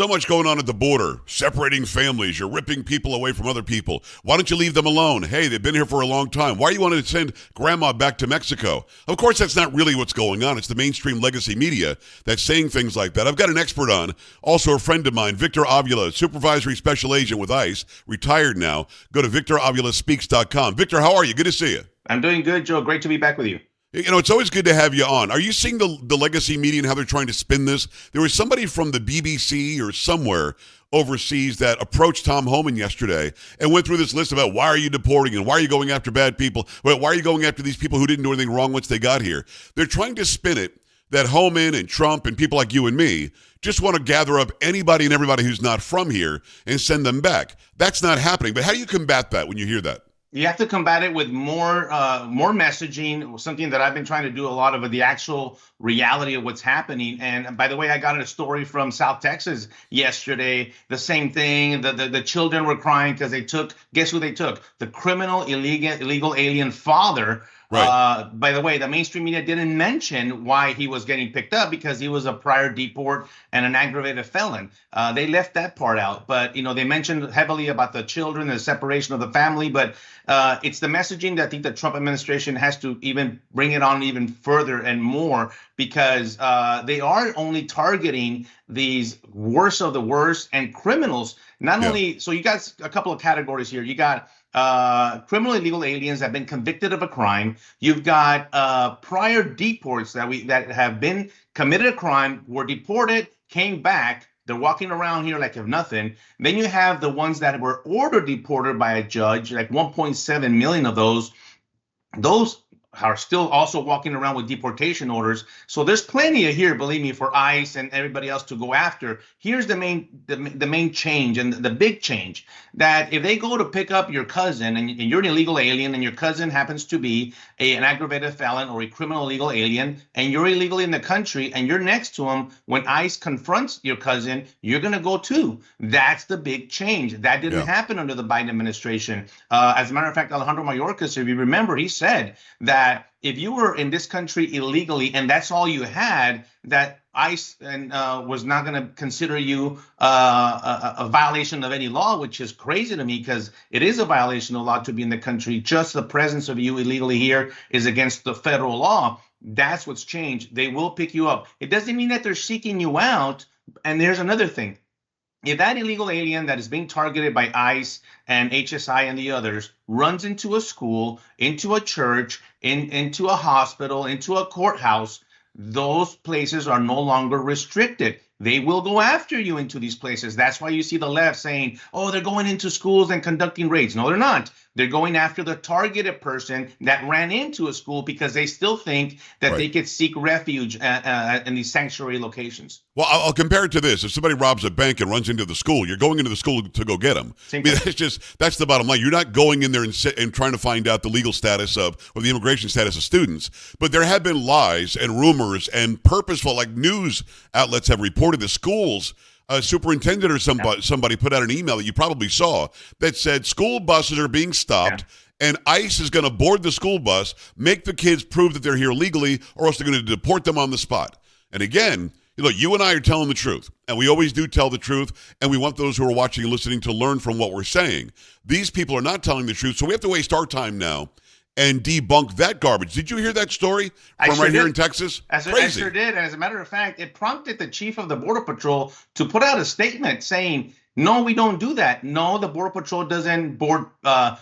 So much going on at the border, separating families. You're ripping people away from other people. Why don't you leave them alone? Hey, they've been here for a long time. Why you want to send grandma back to Mexico? Of course, that's not really what's going on. It's the mainstream legacy media that's saying things like that. I've got an expert on, also a friend of mine, Victor Avila, supervisory special agent with ICE, retired now. Go to victoravilaspeaks.com. Victor, how are you? Good to see you. I'm doing good, Joe. Great to be back with you. You know, it's always good to have you on. Are you seeing the legacy media and how they're trying to spin this? There was somebody from the BBC or somewhere overseas that approached Tom Homan yesterday and went through this list about why are you deporting and why are you going after bad people? Why are you going after these people who didn't do anything wrong once they got here? They're trying to spin it that Homan and Trump and people like you and me just want to gather up anybody and everybody who's not from here and send them back. That's not happening. But how do you combat that when you hear that? You have to combat it with more messaging, something that I've been trying to do a lot of the actual reality of what's happening. And by the way, I got a story from South Texas yesterday. The same thing. The children were crying because they took, guess who they took? The criminal illegal alien father. Right. By the way, the mainstream media didn't mention why he was getting picked up because he was a prior deport and an aggravated felon. They left that part out, but they mentioned heavily about the children, the separation of the family. But it's the messaging that I think the Trump administration has to even bring it on even further and more because they are only targeting these worst of the worst and criminals. Not only, so you got a couple of categories here. You got criminal illegal aliens that have been convicted of a crime. You've got prior deports that have been committed a crime, were deported, came back. They're walking around here like if nothing. Then you have the ones that were ordered deported by a judge, like 1.7 million of those. Those are still also walking around with deportation orders. So there's plenty of here, believe me, for ICE and everybody else to go after. Here's the main change and the big change, that if they go to pick up your cousin and you're an illegal alien and your cousin happens to be an aggravated felon or a criminal illegal alien and you're illegally in the country and you're next to him, when ICE confronts your cousin, you're going to go too. That's the big change. That didn't happen under the Biden administration. As a matter of fact, Alejandro Mayorkas, if you remember, he said that if you were in this country illegally and that's all you had, that ICE was not going to consider you a violation of any law, which is crazy to me because it is a violation of law to be in the country. Just the presence of you illegally here is against the federal law. That's what's changed. They will pick you up. It doesn't mean that they're seeking you out. And there's another thing. If that illegal alien that is being targeted by ICE and HSI and the others runs into a school, into a church, into a hospital, into a courthouse, those places are no longer restricted. They will go after you into these places. That's why you see the left saying, oh, they're going into schools and conducting raids. No, they're not. They're going after the targeted person that ran into a school because they still think that they could seek refuge in these sanctuary locations. Well, I'll compare it to this. If somebody robs a bank and runs into the school, you're going into the school to go get them. I mean, that's the bottom line. You're not going in there and trying to find out the legal status of or the immigration status of students. But there have been lies and rumors and purposeful, like news outlets have reported the schools. A superintendent or somebody put out an email that you probably saw that said school buses are being stopped and ICE is going to board the school bus, make the kids prove that they're here legally, or else they're going to deport them on the spot. And again, look, you and I are telling the truth, and we always do tell the truth, and we want those who are watching and listening to learn from what we're saying. These people are not telling the truth, so we have to waste our time now and debunk that garbage. Did you hear that story from here in Texas? I sure did. And as a matter of fact, it prompted the chief of the Border Patrol to put out a statement saying, no, we don't do that. No, the Border Patrol doesn't board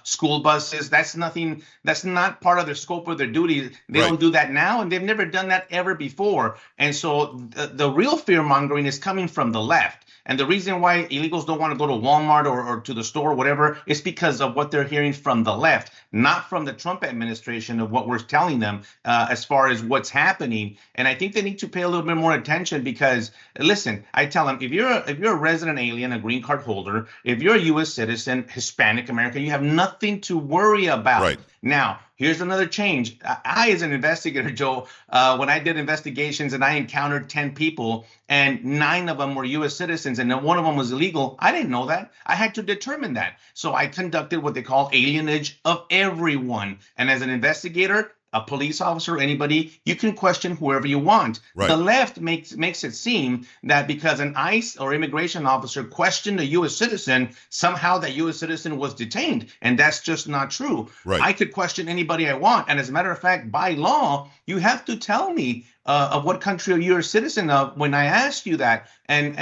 school buses. That's nothing. That's not part of their scope of their duty. They don't do that now, and they've never done that ever before. And so the real fear mongering is coming from the left. And the reason why illegals don't want to go to Walmart or to the store or whatever is because of what they're hearing from the left, not from the Trump administration of what we're telling them as far as what's happening. And I think they need to pay a little bit more attention because, listen, I tell them, if you're a resident alien, a green card holder, if you're a U.S. citizen, Hispanic American, you have nothing to worry about. Right. Now, here's another change. I, as an investigator, Joe, when I did investigations and I encountered 10 people and 9 of them were U.S. citizens and then 1 of them was illegal, I didn't know that. I had to determine that. So I conducted what they call alienage of everyone. And as an investigator, a police officer, anybody, you can question whoever you want. Right. The left makes it seem that because an ICE or immigration officer questioned a U.S. citizen, somehow that U.S. citizen was detained, and that's just not true. Right. I could question anybody I want, and as a matter of fact, by law, you have to tell me of what country you're a citizen of when I ask you that, and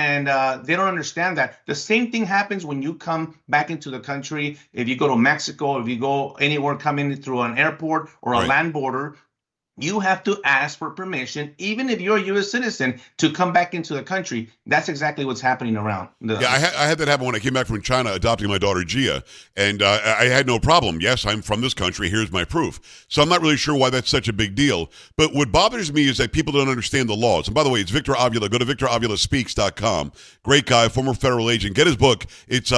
they don't understand that. The same thing happens when you come back into the country. If you go to Mexico, if you go anywhere coming through an airport or a land border, you have to ask for permission, even if you're a U.S. citizen, to come back into the country. That's exactly what's happening around. I had that happen when I came back from China adopting my daughter Gia, and I had no problem. Yes, I'm from this country. Here's my proof. So I'm not really sure why that's such a big deal. But what bothers me is that people don't understand the laws. And by the way, it's Victor Avila. Go to victoravilaspeaks.com. Great guy, former federal agent. Get his book. It's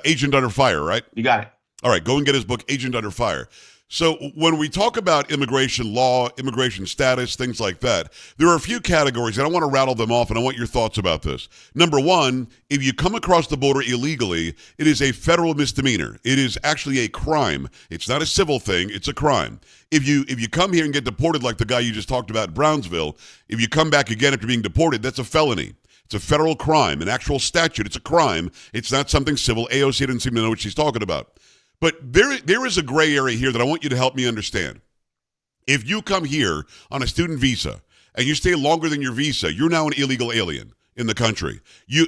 Agent Under Fire, right? You got it. All right, go and get his book, Agent Under Fire. So when we talk about immigration law, immigration status, things like that, there are a few categories, and I want to rattle them off, and I want your thoughts about this. Number one, if you come across the border illegally, it is a federal misdemeanor. It is actually a crime. It's not a civil thing. It's a crime. If you come here and get deported like the guy you just talked about in Brownsville, if you come back again after being deported, that's a felony. It's a federal crime, an actual statute. It's a crime. It's not something civil. AOC didn't seem to know what she's talking about. But there is a gray area here that I want you to help me understand. If you come here on a student visa and you stay longer than your visa, you're now an illegal alien in the country.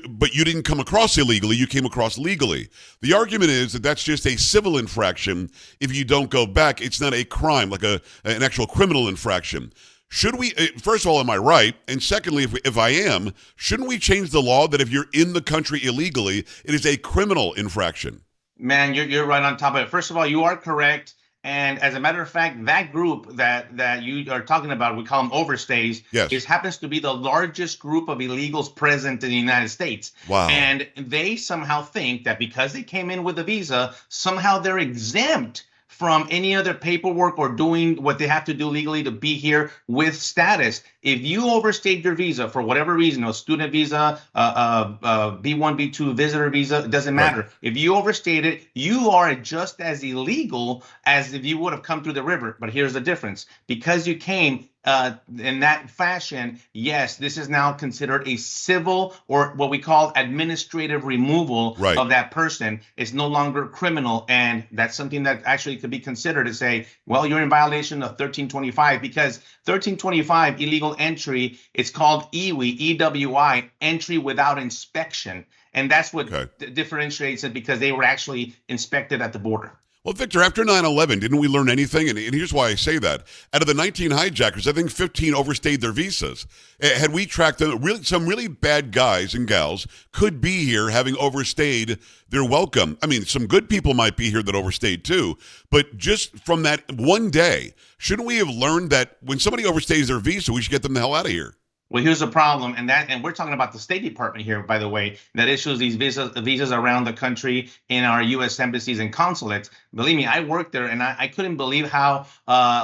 But you didn't come across illegally, you came across legally. The argument is that that's just a civil infraction. If you don't go back, it's not a crime, like an actual criminal infraction. Should we, first of all, am I right? And secondly, if I am, shouldn't we change the law that if you're in the country illegally, it is a criminal infraction? Man, you're right on top of it. First of all, you are correct. And as a matter of fact, that group that you are talking about, we call them overstays, yes, happens to be the largest group of illegals present in the United States. Wow. And they somehow think that because they came in with a visa, somehow they're exempt from any other paperwork or doing what they have to do legally to be here with status. If you overstayed your visa for whatever reason, a student visa, B1, B2 visitor visa, it doesn't matter. Right. If you overstayed it, you are just as illegal as if you would have come through the river. But here's the difference. Because you came in that fashion, yes, this is now considered a civil or what we call administrative removal of that person. It's no longer criminal. And that's something that actually could be considered to say, well, you're in violation of 1325 because 1325 illegal entry, it's called EWI, entry without inspection. And that's what differentiates it because they were actually inspected at the border. Well, Victor, after 9/11, didn't we learn anything? And here's why I say that. Out of the 19 hijackers, I think 15 overstayed their visas. Had we tracked them, some really bad guys and gals could be here having overstayed their welcome. I mean, some good people might be here that overstayed too. But just from that one day, shouldn't we have learned that when somebody overstays their visa, we should get them the hell out of here? Well, here's the problem, and we're talking about the State Department here, by the way, that issues these visas around the country in our U.S. embassies and consulates. Believe me, I worked there, and I couldn't believe how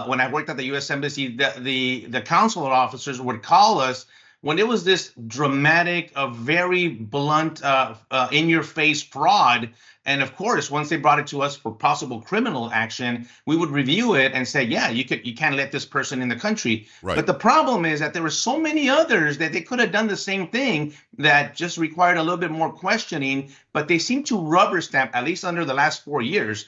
when I worked at the U.S. Embassy, the consular officers would call us when it was this dramatic, very blunt, in-your-face fraud. And of course, once they brought it to us for possible criminal action, we would review it and say, yeah, you can't let this person in the country. Right. But the problem is that there were so many others that they could have done the same thing that just required a little bit more questioning. But they seem to rubber stamp, at least under the last 4 years,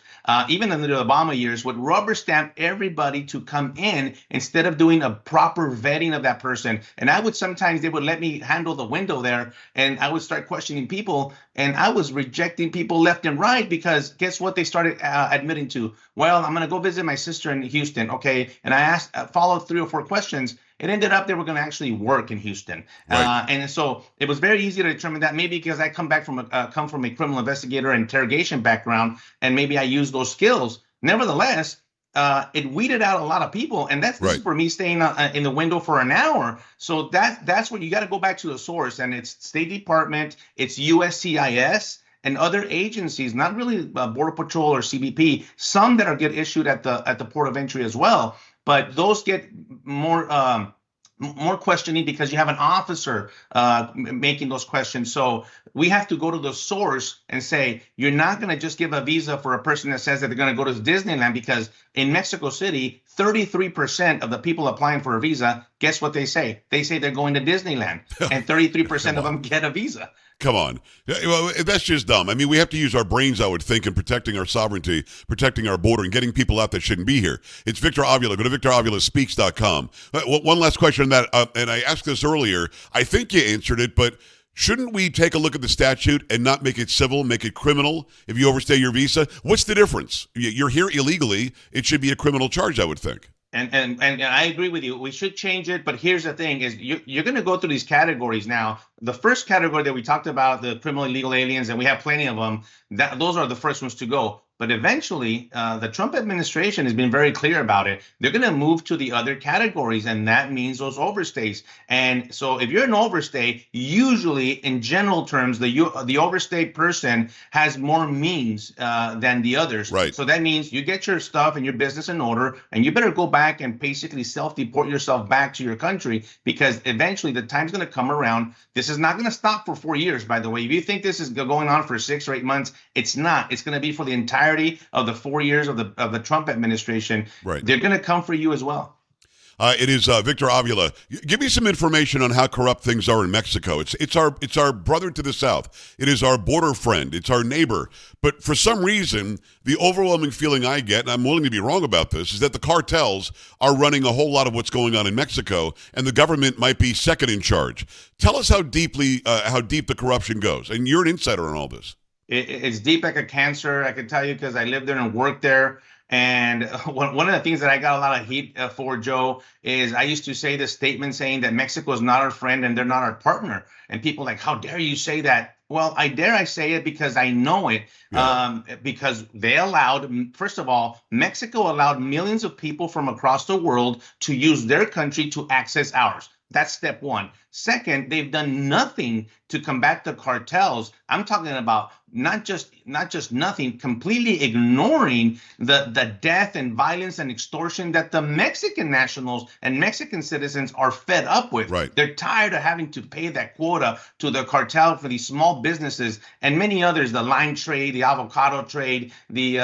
even under the Obama years, would rubber stamp everybody to come in instead of doing a proper vetting of that person. And sometimes they would let me handle the window there, and I would start questioning people, and I was rejecting people left and right because guess what they started admitting to? Well, I'm going to go visit my sister in Houston. Okay. And I followed 3 or 4 questions. It ended up they were going to actually work in Houston. Right. And so it was very easy to determine that maybe because I come from a criminal investigator interrogation background, and maybe I use those skills. Nevertheless, it weeded out a lot of people, and this is for me staying in the window for an hour. So that's what you got to go back to the source, and it's State Department, it's USCIS, and other agencies, not really Border Patrol or CBP, some that get issued at the port of entry as well, but those get more more questioning because you have an officer making those questions. So we have to go to the source and say, you're not going to just give a visa for a person that says that they're going to go to Disneyland, because in Mexico City, 33% of the people applying for a visa, guess what they say? They say they're going to Disneyland, and 33% of them get a visa. Come on. Well, that's just dumb. I mean, we have to use our brains, I would think, in protecting our sovereignty, protecting our border, and getting people out that shouldn't be here. It's Victor Avila. Go to victoravilaspeaks.com. One last question on that, and I asked this earlier. I think you answered it, but shouldn't we take a look at the statute and not make it civil, make it criminal if you overstay your visa? What's the difference? You're here illegally. It should be a criminal charge, I would think. And I agree with you. We should change it. But here's the thing: is you're going to go through these categories now. The first category that we talked about, the criminal illegal aliens, and we have plenty of them. Those are the first ones to go. But eventually, the Trump administration has been very clear about it. They're going to move to the other categories, and that means those overstays. And so if you're an overstay, usually in general terms, the overstay person has more means than the others. Right. So that means you get your stuff and your business in order, and you better go back and basically self-deport yourself back to your country, because eventually the time's going to come around. This is not going to stop for 4 years, by the way. If you think this is going on for 6 or 8 months, it's not. It's going to be for the entire of the 4 years of the Trump administration. Right. They're going to come for you as well. It is Victor Avila. Give me some information on how corrupt things are in Mexico. It's our brother to the south. It is our border friend. It's our neighbor. But for some reason, the overwhelming feeling I get, and I'm willing to be wrong about this, is that the cartels are running a whole lot of what's going on in Mexico, and the government might be second in charge. Tell us how deep the corruption goes. And you're an insider on all this. It's deep like a cancer, I can tell you, because I lived there and worked there. And one of the things that I got a lot of heat for, Joe, is I used to say this statement saying that Mexico is not our friend and they're not our partner. And people like, how dare you say that? Well, I say it because I know it. Yeah. Because they allowed, first of all, Mexico allowed millions of people from across the world to use their country to access ours. That's step one. Second, they've done nothing to combat the cartels. I'm talking about not just nothing, completely ignoring the death and violence and extortion that the Mexican nationals and Mexican citizens are fed up with. Right. They're tired of having to pay that quota to the cartel for these small businesses and many others, the lime trade, the avocado trade, the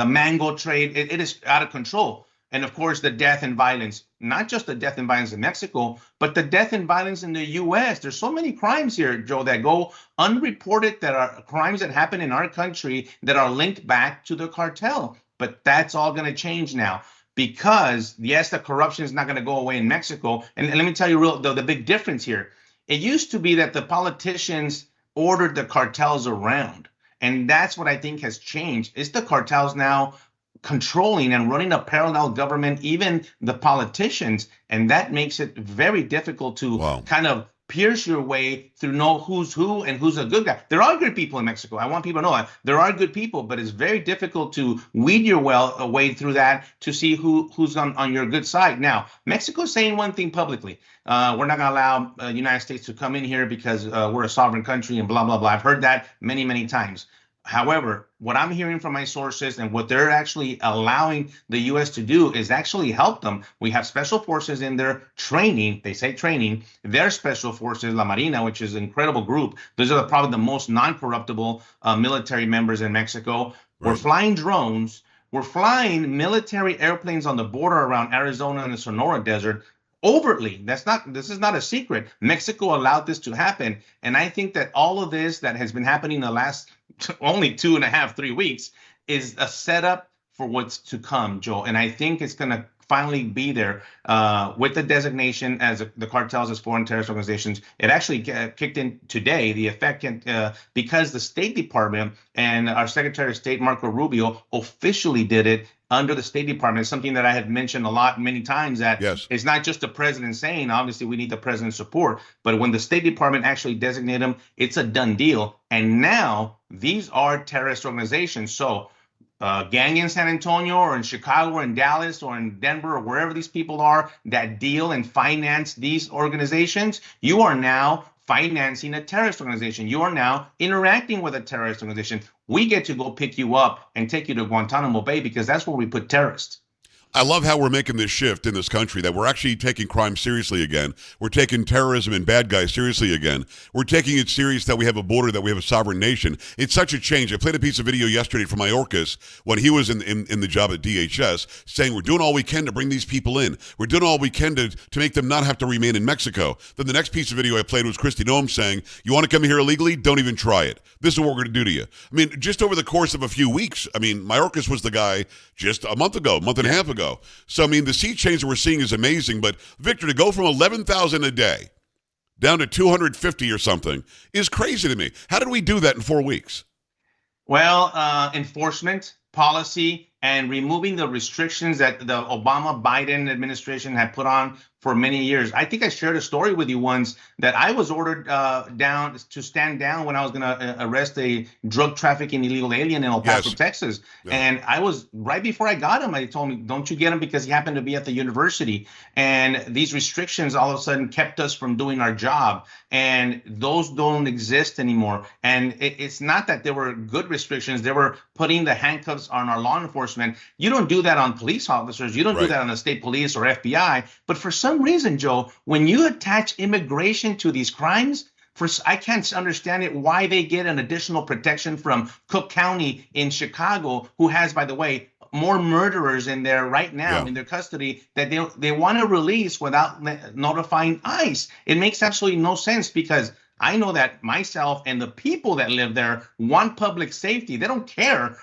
mango trade. It is out of control. And of course, the death and violence, not just the death and violence in Mexico, but the death and violence in the U.S. There's so many crimes here, Joe, that go unreported, that are crimes that happen in our country that are linked back to the cartel. But that's all going to change now, because, yes, the corruption is not going to go away in Mexico. And let me tell you the big difference here. It used to be that the politicians ordered the cartels around. And that's what I think has changed. It's the cartels now controlling and running a parallel government, even the politicians, and that makes it very difficult to kind of pierce your way through, know who's who and who's a good guy. There are good people in Mexico. I want people to know that there are good people, but it's very difficult to weed your way through that to see who's on your good side. Now, Mexico's saying one thing publicly. We're not going to allow the United States to come in here because we're a sovereign country and blah, blah, blah. I've heard that many, many times. However, what I'm hearing from my sources and what they're actually allowing the U.S. to do is actually help them. We have special forces in there training. They say training. Their special forces, La Marina, which is an incredible group. Those are probably the most non-corruptible military members in Mexico. Right. We're flying drones. We're flying military airplanes on the border around Arizona and the Sonora Desert. Overtly. This is not a secret. Mexico allowed this to happen. And I think that all of this that has been happening the last only 2.5, 3 weeks is a setup for what's to come, Joe. And I think it's going to finally be there with the designation as the cartels as foreign terrorist organizations. It actually kicked in today. The effect because the State Department and our Secretary of State, Marco Rubio, officially did it under the State Department. It's something that I had mentioned many times, that it's not just the president saying, obviously we need the president's support, but when the State Department actually designated them, it's a done deal. And now these are terrorist organizations. So gang in San Antonio or in Chicago or in Dallas or in Denver or wherever these people are that deal and finance these organizations, you are now financing a terrorist organization. You are now interacting with a terrorist organization. We get to go pick you up and take you to Guantanamo Bay because that's where we put terrorists. I love how we're making this shift in this country, that we're actually taking crime seriously again. We're taking terrorism and bad guys seriously again. We're taking it serious that we have a border, that we have a sovereign nation. It's such a change. I played a piece of video yesterday from Mayorkas when he was in the job at DHS, saying we're doing all we can to bring these people in. We're doing all we can to make them not have to remain in Mexico. Then the next piece of video I played was Kristi Noem saying, you want to come here illegally? Don't even try it. This is what we're going to do to you. I mean, just over the course of a few weeks, I mean, Mayorkas was the guy just a month and a half ago. So, I mean, the sea change that we're seeing is amazing. But, Victor, to go from 11,000 a day down to 250 or something is crazy to me. How did we do that in 4 weeks? Well, enforcement, policy, and removing the restrictions that the Obama-Biden administration had put on for many years. I think I shared a story with you once that I was ordered down to stand down when I was going to arrest a drug trafficking illegal alien in El Paso, Texas. Yeah. And I was, right before I got him, they told me, don't you get him because he happened to be at the university. And these restrictions all of a sudden kept us from doing our job. And those don't exist anymore. And it's not that there were good restrictions. They were putting the handcuffs on our law enforcement. You don't do that on police officers. You don't do that on the state police or FBI. But for some reason, Joe, when you attach immigration to these crimes, I can't understand it why they get an additional protection from Cook County in Chicago, who has, by the way, more murderers in there right now in their custody that they want to release without notifying ICE. It makes absolutely no sense, because I know that myself and the people that live there want public safety. They don't care.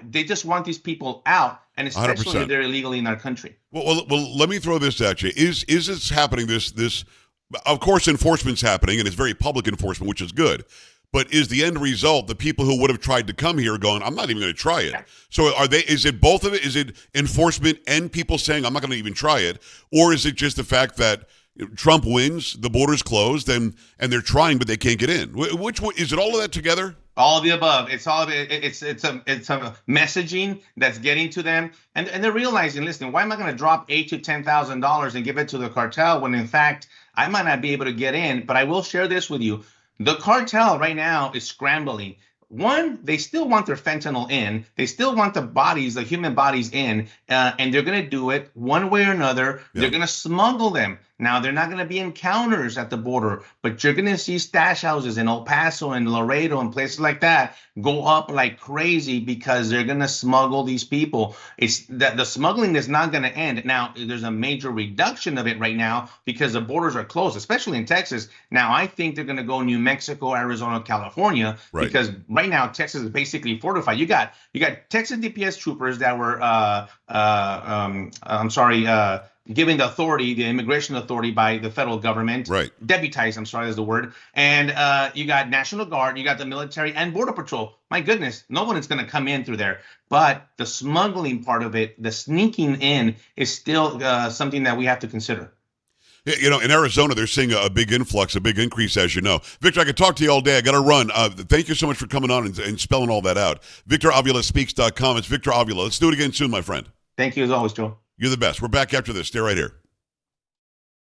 They just want these people out, and especially 100%. If they're illegally in our country. Well, let me throw this at you. Is this happening? This, of course, enforcement's happening, and it's very public enforcement, which is good. But is the end result the people who would have tried to come here going, I'm not even going to try it? So is it both of it? Is it enforcement and people saying, I'm not going to even try it? Or is it just the fact that Trump wins, the border's closed, and they're trying, but they can't get in? Which is it all of that together? All of the above. It's all it's a messaging that's getting to them, and they're realizing, listen, why am I going to drop $8,000 to $10,000 and give it to the cartel when in fact I might not be able to get in? But I will share this with you. The cartel right now is scrambling. One, they still want their fentanyl in. They still want the bodies, the human bodies in, and they're going to do it one way or another. Yeah. They're going to smuggle them. Now, they're not going to be encounters at the border, but you're going to see stash houses in El Paso and Laredo and places like that go up like crazy because they're going to smuggle these people. It's that the smuggling is not going to end. Now, there's a major reduction of it right now because the borders are closed, especially in Texas. Now, I think they're going to go New Mexico, Arizona, California, because right now Texas is basically fortified. You got Texas DPS troopers that were given the authority, the immigration authority by the federal government. Right. Deputized, I'm sorry, is the word. And you got National Guard, you got the military and Border Patrol. My goodness, no one is going to come in through there. But the smuggling part of it, the sneaking in, is still something that we have to consider. You know, in Arizona, they're seeing a big influx, a big increase, as you know. Victor, I could talk to you all day. I got to run. Thank you so much for coming on and spelling all that out. VictorAvilaSpeaks.com. It's Victor Avila. Let's do it again soon, my friend. Thank you as always, Joe. You're the best. We're back after this. Stay right here.